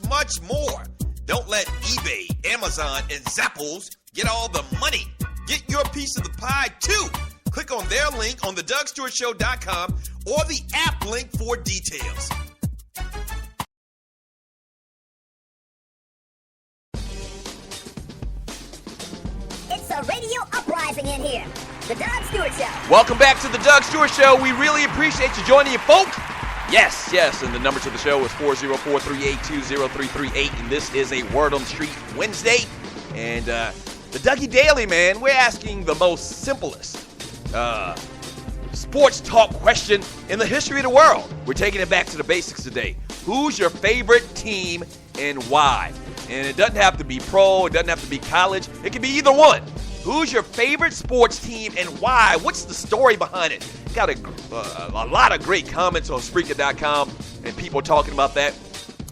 much more. Don't let eBay, Amazon, and Zappos get all the money. Get your piece of the pie, too. Click on their link on thedougstewartshow.com or the app link for details. It's a radio uprising in here. The Doug Stewart Show. Welcome back to the Doug Stewart Show. We really appreciate you joining you, folk. Yes, and the number to the show is 404-382-0338, and this is a Word on the Street Wednesday. And the Dougie Daily, man, we're asking the most simplest sports talk question in the history of the world. We're taking it back to the basics today. Who's your favorite team and why? And it doesn't have to be pro, it doesn't have to be college, it can be either one. Who's your favorite sports team and why? What's the story behind it? Got a lot of great comments on Spreaker.com and people talking about that.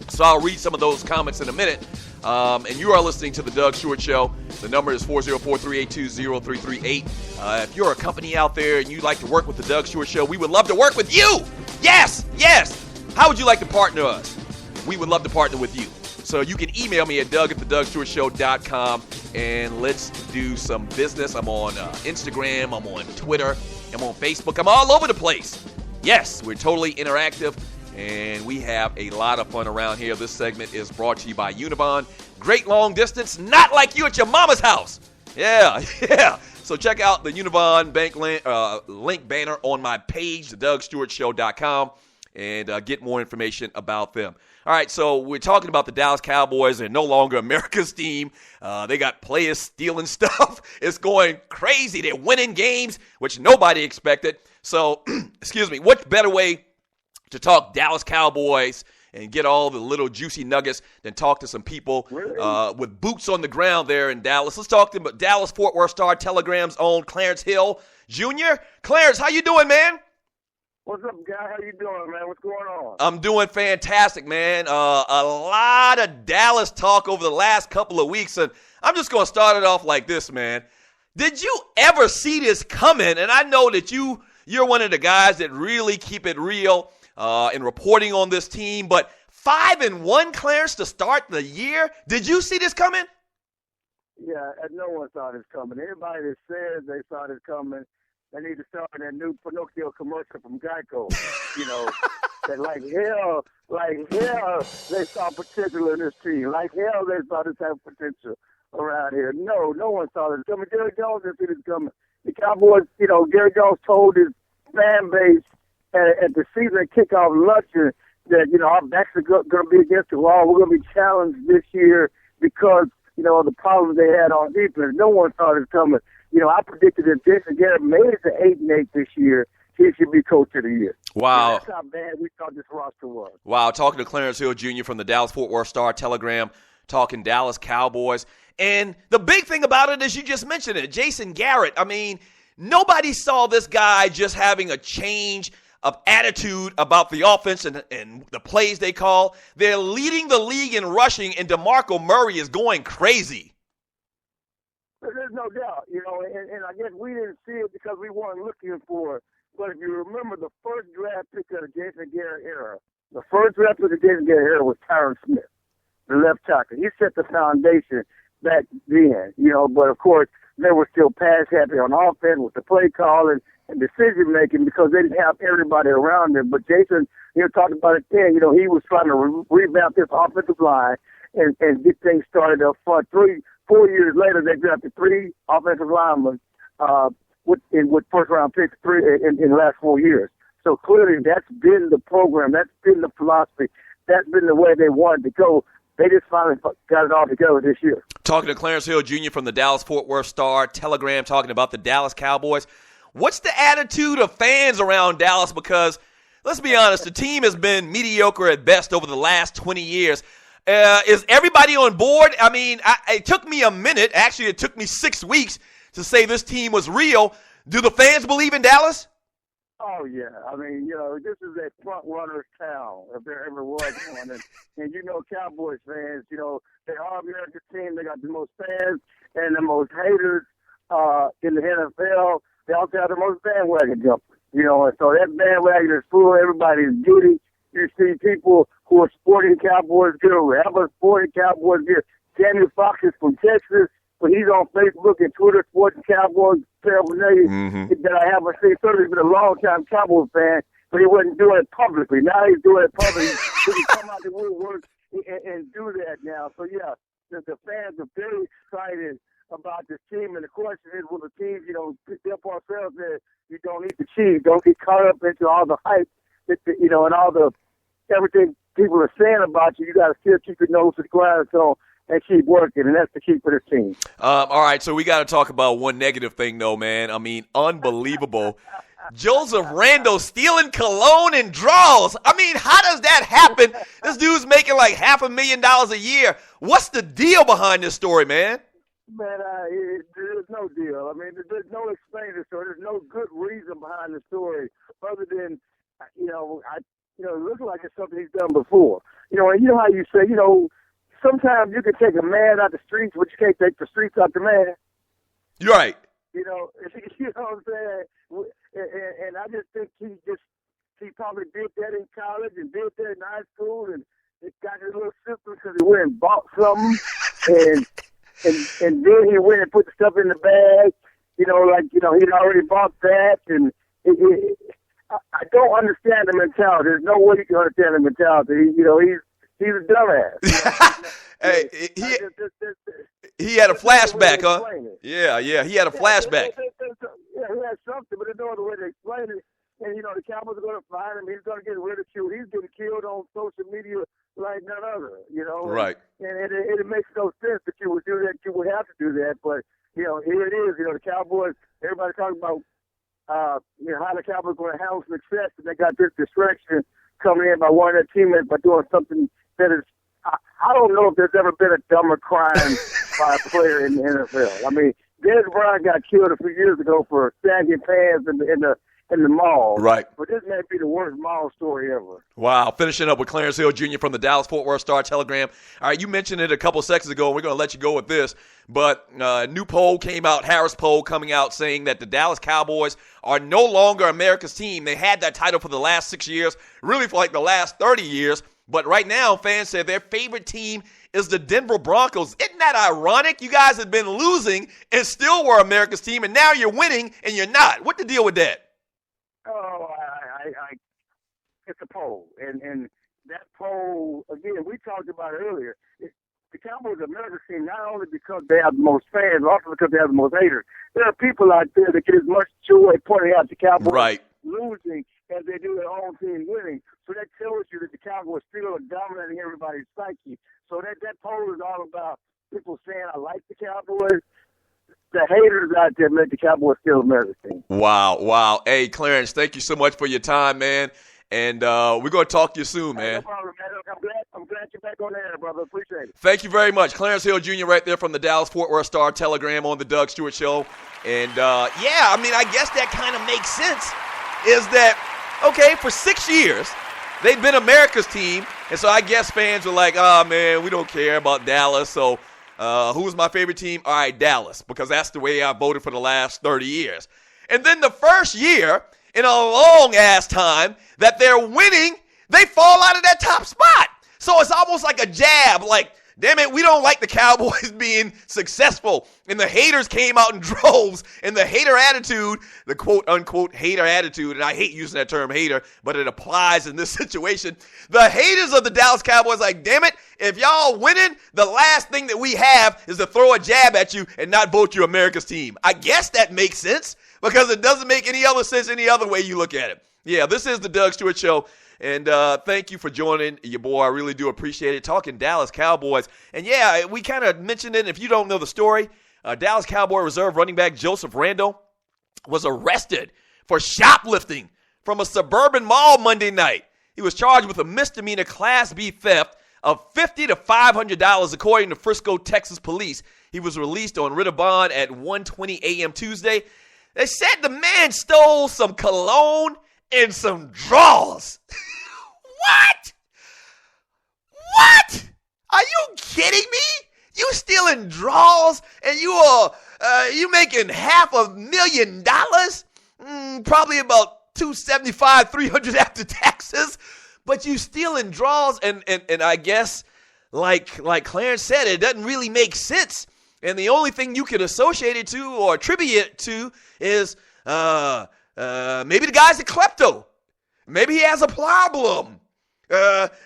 So I'll read some of those comments in a minute. And you are listening to The Doug Stewart Show. The number is 404-382-0338. If you're a company out there and you'd like to work with The Doug Stewart Show, we would love to work with you. Yes. How would you like to partner us? We would love to partner with you. So you can email me at doug@thedougstewartshow.com, and let's do some business. I'm on Instagram, I'm on Twitter, I'm on Facebook. I'm all over the place. Yes, we're totally interactive, and we have a lot of fun around here. This segment is brought to you by Univon. Great long distance, not like you at your mama's house. Yeah. So check out the Univon bank link banner on my page, thedougstewartshow.com, and get more information about them. All right, so we're talking about the Dallas Cowboys. They're no longer America's team. They got players stealing stuff. It's going crazy. They're winning games, which nobody expected. So, excuse me, what better way to talk Dallas Cowboys and get all the little juicy nuggets than talk to some people with boots on the ground there in Dallas. Let's talk to Dallas Fort Worth Star Telegram's own Clarence Hill Jr. Clarence, how you doing, man? What's up, guy? How you doing, man? What's going on? I'm doing fantastic, man. A lot of Dallas talk over the last couple of weeks, and I'm just going to start it off like this, man. Did you ever see this coming? And I know that you're one of the guys that really keep it real in reporting on this team, but 5-1, Clarence, to start the year. Did you see this coming? Yeah, no one saw this coming. Anybody that says they saw this coming, they need to start that new Pinocchio commercial from Geico. That like hell, they saw potential in this team. Like hell, they saw this have potential around here. No one saw this coming. Jerry Jones didn't see this coming. The Cowboys, Jerry Jones told his fan base at the season kickoff luncheon that, our backs are going to be against the wall. We're going to be challenged this year because, of the problems they had on defense. No one saw this coming. I predicted that Jason Garrett made it to 8-8 this year. He should be coach of the year. Wow. That's how bad we thought this roster was. Wow. Talking to Clarence Hill Jr. from the Dallas Fort Worth Star Telegram, talking Dallas Cowboys. And the big thing about it is you just mentioned it, Jason Garrett. I mean, nobody saw this guy just having a change of attitude about the offense and the plays they call. They're leading the league in rushing, and DeMarco Murray is going crazy. There's no doubt, and I guess we didn't see it because we weren't looking for it. But if you remember the first draft pick of the Jason Garrett era, was Tyron Smith, the left tackle. He set the foundation back then, but of course they were still pass happy on offense with the play call and decision making because they didn't have everybody around them. But Jason, talked about it then, he was trying to revamp this offensive line and get things started up front. 4 years later, they drafted 3 offensive linemen with first-round picks in the last 4 years. So clearly that's been the program. That's been the philosophy. That's been the way they wanted to go. They just finally got it all together this year. Talking to Clarence Hill Jr. from the Dallas Fort Worth Star Telegram, talking about the Dallas Cowboys. What's the attitude of fans around Dallas? Because let's be honest, the team has been mediocre at best over the last 20 years. Is everybody on board? I mean, it took me a minute. Actually, it took me 6 weeks to say this team was real. Do the fans believe in Dallas? Oh, yeah. I mean, this is a front-runner's town, if there ever was one. And Cowboys fans, they are America's team. They got the most fans and the most haters in the NFL. They also have the most bandwagon jumpers, and so that bandwagon is full of everybody's duty. You see people who are sporting Cowboys gear, who have a sporting Cowboys gear. Daniel Fox is from Texas, but he's on Facebook and Twitter sporting Cowboys paraphernalia that I haven't seen. Certainly he's been a long-time Cowboys fan, but he wasn't doing it publicly. Now he's doing it publicly. He can come out the woodwork and do that now. So, yeah, the fans are very excited about this team, and the question is, will the team, pick up ourselves that you don't need to cheat, don't get caught up into all the hype, and all the everything people are saying about you. You got to still keep your nose to the ground and keep working, and that's the key for this team. All right, so we got to talk about one negative thing, though, man. I mean, unbelievable. Joseph Randle stealing cologne and draws. I mean, how does that happen? This dude's making like $500,000 a year. What's the deal behind this story, man? Man, there's no deal. I mean, there's no explaining the story. There's no good reason behind the story other than, it looks like it's something he's done before. And you know how you say, sometimes you can take a man out the streets, but you can't take the streets out the man. You're right. You know what I'm saying? And I just think he probably did that in college and did that in high school and it got his little sister because he went and bought something and then he went and put the stuff in the bag, he'd already bought that and I don't understand the mentality. There's no way you can understand the mentality. He's a dumbass. Hey, he had a flashback, huh? Yeah, he had a flashback. Yeah, he had something, but there's no other way to explain it. And, the Cowboys are going to find him. He's going to get ridiculed. He's getting killed on social media like none other, Right. And it makes no sense that you would do that. You would have to do that. But, here it is. The Cowboys, everybody talking about, how the Cowboys are going to handle success. And they got this distraction coming in by one of their teammates by doing something that is, I don't know if there's ever been a dumber crime by a player in the NFL. I mean, Dennis Bryant got killed a few years ago for sagging pants in the mall. Right. But this may be the worst mall story ever. Wow. Finishing up with Clarence Hill Jr. from the Dallas-Fort Worth Star-Telegram. All right, you mentioned it a couple seconds ago, and we're going to let you go with this. But a new poll came out, Harris poll coming out, saying that the Dallas Cowboys are no longer America's team. They had that title for the last 6 years, really for like the last 30 years. But right now, fans say their favorite team is the Denver Broncos. Isn't that ironic? You guys have been losing and still were America's team, and now you're winning and you're not. What's the deal with that? Oh, it's a poll. And that poll, again, we talked about it earlier. The Cowboys are America's team not only because they have the most fans, also because they have the most haters. There are people out there that get as much joy pointing out the Cowboys losing as they do their own team winning. So that tells you that the Cowboys still are dominating everybody's psyche. So that poll is all about people saying, I like the Cowboys. The haters out there make the Cowboys still America's team. Wow. Hey, Clarence, thank you so much for your time, man. And we're going to talk to you soon, man. No problem, man. I'm glad you're back on the air, brother. Appreciate it. Thank you very much. Clarence Hill Jr. right there from the Dallas-Fort Worth Star-Telegram on the Doug Stewart Show. And, I guess that kind of makes sense is that, okay, for 6 years, they've been America's team. And so I guess fans were like, oh, man, we don't care about Dallas. So who's my favorite team? All right, Dallas, because that's the way I voted for the last 30 years. And then the first year in a long-ass time that they're winning, they fall out of that top spot. So it's almost like a jab, like, damn it, we don't like the Cowboys being successful. And the haters came out in droves, and the hater attitude, the quote-unquote hater attitude, and I hate using that term hater, but it applies in this situation. The haters of the Dallas Cowboys like, damn it, if y'all winning, the last thing that we have is to throw a jab at you and not vote you America's team. I guess that makes sense because it doesn't make any other sense any other way you look at it. Yeah, this is the Doug Stewart Show. And thank you for joining your boy. I really do appreciate it. Talking Dallas Cowboys. And, yeah, we kind of mentioned it. If you don't know the story, Dallas Cowboy reserve running back Joseph Randle was arrested for shoplifting from a suburban mall Monday night. He was charged with a misdemeanor Class B theft of $50 to $500, according to Frisco, Texas police. He was released on writ of bond at 1:20 a.m. Tuesday. They said the man stole some cologne and some drawers. What? Are you kidding me? You stealing drawers and you making $500,000? Probably about $275,000, $300,000 after taxes. but you stealing draws, and I guess, like Clarence said, it doesn't really make sense. And the only thing you can associate it to or attribute it to is maybe the guy's a klepto. Maybe he has a problem.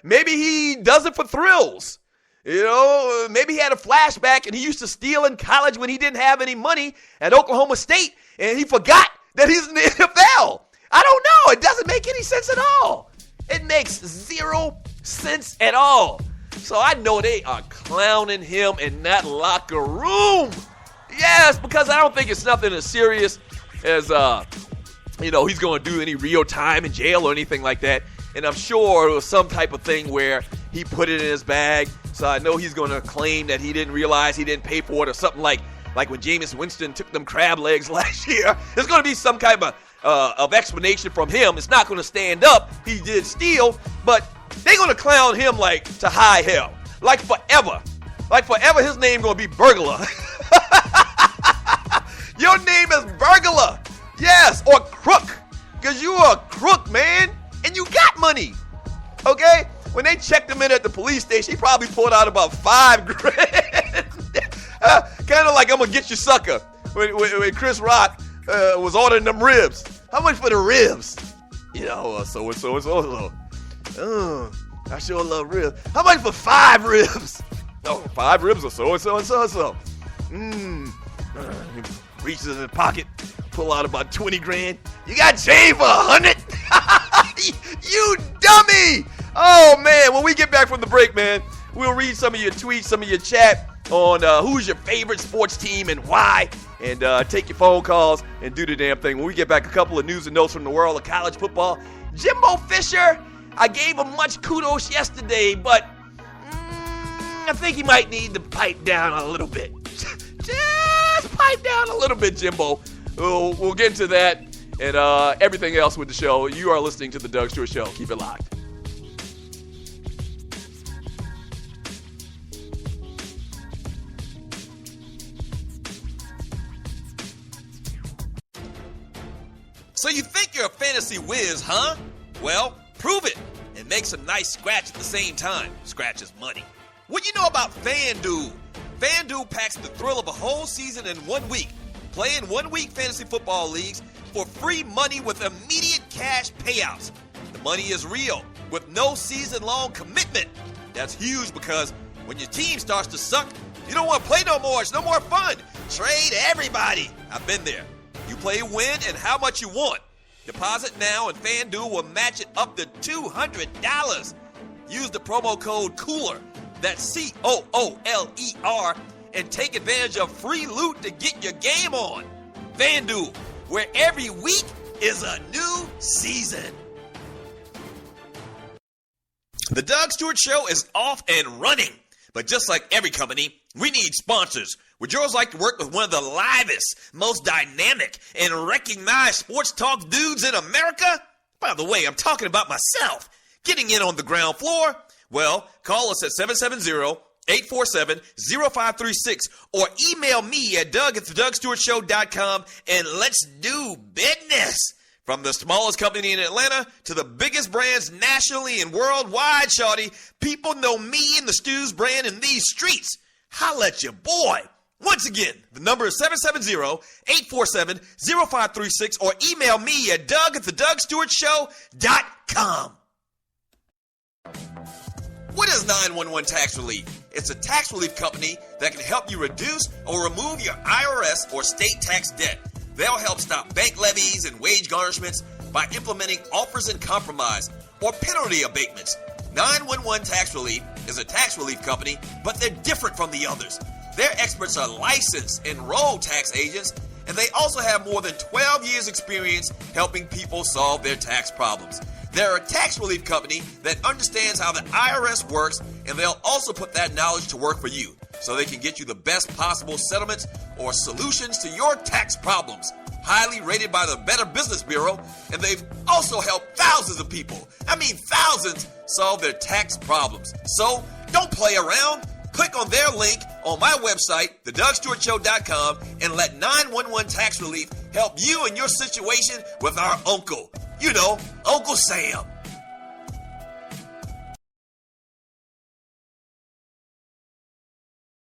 Maybe he does it for thrills. Maybe he had a flashback and he used to steal in college when he didn't have any money at Oklahoma State, and he forgot that he's in the NFL. I don't know. It doesn't make any sense at all. It makes zero sense at all. So I know they are clowning him in that locker room. Yes, because I don't think it's nothing as serious as, he's going to do any real time in jail or anything like that. And I'm sure it was some type of thing where he put it in his bag. So I know he's going to claim that he didn't realize he didn't pay for it or something like when Jameis Winston took them crab legs last year. There's going to be some kind of explanation from him. It's not going to stand up. He did steal, but they're going to clown him like to high hell. Like forever. Like forever, his name going to be Burglar. Your name is Burglar. Yes, or Crook. Because you are a crook, man. And you got money. Okay? When they checked him in at the police station, he probably pulled out about $5 grand. Kind of like I'm going to get you, sucker. When Chris Rock was ordering them ribs. How much for the ribs? So. I sure love ribs. How much for 5 ribs? Oh, 5 ribs or so. He reaches in his pocket, pull out about 20 grand. You got change for 100? You dummy! Oh, man. When we get back from the break, man, we'll read some of your tweets, some of your chat on who's your favorite sports team and why, and take your phone calls and do the damn thing. When we get back, a couple of news and notes from the world of college football. Jimbo Fisher, I gave him much kudos yesterday, but I think he might need to pipe down a little bit. Just pipe down a little bit, Jimbo. We'll get into that and everything else with the show. You are listening to The Doug Stewart Show. Keep it locked. So you think you're a fantasy whiz, huh? Well, prove it and make some nice scratch at the same time. Scratch is money. What do you know about FanDuel? FanDuel packs the thrill of a whole season in 1 week. Play in 1 week fantasy football leagues for free money with immediate cash payouts. The money is real with no season-long commitment. That's huge because when your team starts to suck, you don't want to play no more. It's no more fun. Trade everybody. I've been there. You play when and how much you want. Deposit now and FanDuel will match it up to $200. Use the promo code COOLER, that's COOLER, and take advantage of free loot to get your game on. FanDuel, where every week is a new season. The Doug Stewart Show is off and running. But just like every company, we need sponsors. Would yours like to work with one of the livest, most dynamic, and recognized sports talk dudes in America? By the way, I'm talking about myself. Getting in on the ground floor? Well, call us at 770-847-0536 or email me at doug@thedugstewartshow.com and let's do business. From the smallest company in Atlanta to the biggest brands nationally and worldwide, shawty, people know me and the Stews brand in these streets. Holla at your boy. Once again, the number is 770-847-0536 or email me at doug@thedugstewartshow.com. What is 911 Tax Relief? It's a tax relief company that can help you reduce or remove your IRS or state tax debt. They'll help stop bank levies and wage garnishments by implementing offers in compromise or penalty abatements. 911 Tax Relief is a tax relief company, but they're different from the others. Their experts are licensed, enrolled tax agents, and they also have more than 12 years experience helping people solve their tax problems. They're a tax relief company that understands how the IRS works, and they'll also put that knowledge to work for you so they can get you the best possible settlements or solutions to your tax problems. Highly rated by the Better Business Bureau, and they've also helped thousands of people, thousands, solve their tax problems. So don't play around. Click on their link on my website, thedugstewartshow.com, and let 911 Tax Relief help you in your situation with our uncle. You know, Uncle Sam.